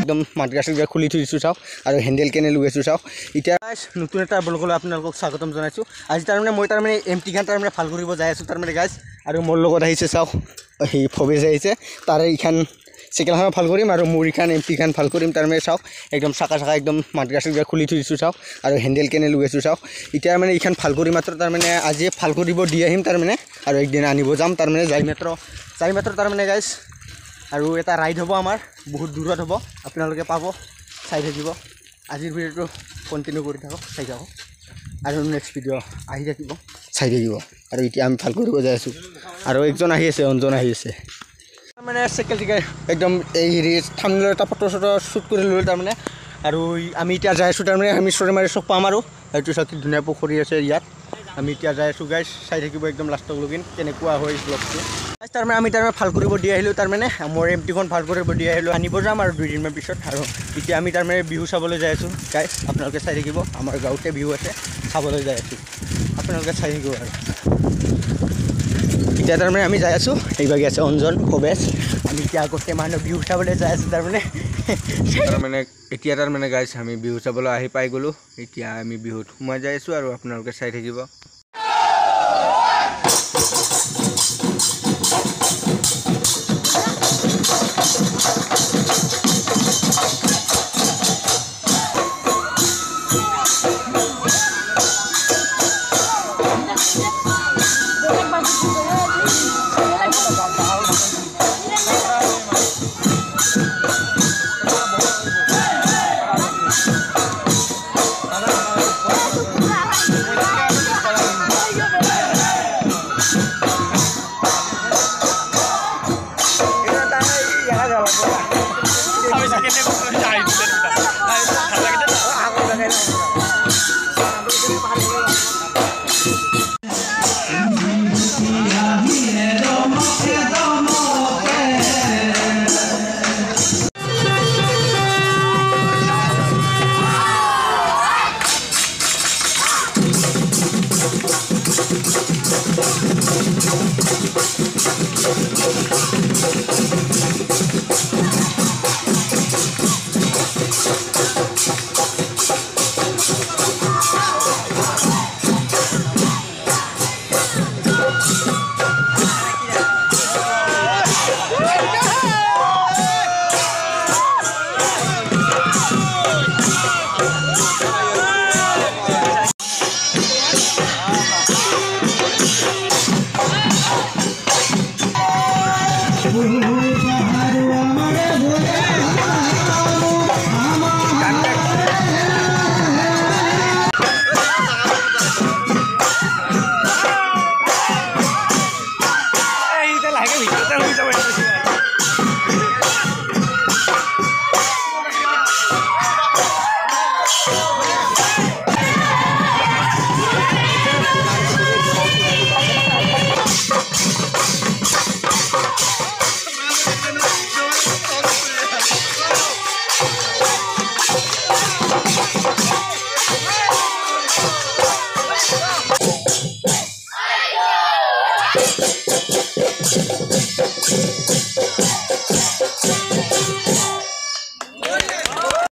একদম মাদ্ৰাছাৰ খুলি থৈ দিছোঁ চাওক আৰু হেণ্ডেল কেনে লগাইছোঁ চাওক এতিয়া নতুন এটা ব্লগলৈ আপোনালোকক স্বাগতম জনাইছোঁ আজি তাৰমানে মই তাৰমানে এমটিখন তাৰমানে ভাল কৰিব যাই আছোঁ তাৰমানে গাইজ আৰু মোৰ লগত আহিছে চাওক সেই ভৱেশ আহিছে তাৰে এইখন চাইকেলখন ভাল কৰিম আৰু মোৰ এইখন এমটিখন ভাল কৰিম তাৰমানে চাওক একদম চাকা একদম মাদ্ৰাছাৰ খুলি থৈ দিছোঁ চাওক আৰু হেণ্ডেল কেনে লগাইছোঁ চাওক এতিয়া মানে এইখন ভাল কৰি মাত্ৰ তাৰমানে আজি ভাল কৰিব দি আহিম তাৰমানে আৰু একদিন আনিব যাম তাৰমানে যাই মাত্ৰ তাৰমানে গাইজ আৰু এটা ৰাইড হ'ব আমাৰ বহুত দূৰত হ'ব আপোনালোকে পাব চাই থাকিব আজিৰ ভিডিঅ'টো কণ্টিনিউ কৰি থাকক চাই থাকক আৰু নেক্সট ভিডিঅ' আহি থাকিব চাই থাকিব আৰু এতিয়া আমি ভাল কৰিব যাই আছোঁ আৰু একজন আহি আছে অঞ্জন আহি আছে মানে চাইকেল একদম এই হেৰি থামনেলৰ এটা ফটো শ্বুট কৰি ল'লোঁ তাৰমানে আৰু আমি এতিয়া যাই আছোঁ তাৰমানে আমি চৰাইমাৰী চক পাম আৰু এইটো চাওক কি ধুনীয়া পুখুৰী আছে ইয়াত আমি এতিয়া যাই আছোঁ গাইজ চাই থাকিব একদম লাষ্টক লগিন কেনেকুৱা হয় ব্লগটো তাৰমানে আমি তাৰমানে ভাল কৰিব দি আহিলোঁ তাৰমানে মোৰ এমটিখন ভাল কৰিব দি আহিলোঁ আনিব যাম আৰু 2 দিনমান পিছত আৰু এতিয়া আমি তাৰমানে বিহু চাবলৈ যাই আছোঁ গাইজ আপোনালোকে চাই থাকিব আমাৰ গাঁৱতে বিহু আছে চাবলৈ যাই আছোঁ আপোনালোকে চাই থাকিব আৰু এতিয়া তাৰমানে আমি যাই আছোঁ এইভাগে আছে অঞ্জন ভৱেশ আমি এতিয়া আগতে মানুহ বিহু চাবলৈ যাই আছোঁ তাৰমানে এতিয়া তাৰমানে গাইজ আমি বিহু চাবলৈ আহি পাই গ'লোঁ এতিয়া আমি বিহুত সোমাই যাই আছোঁ আৰু আপোনালোকে চাই থাকিব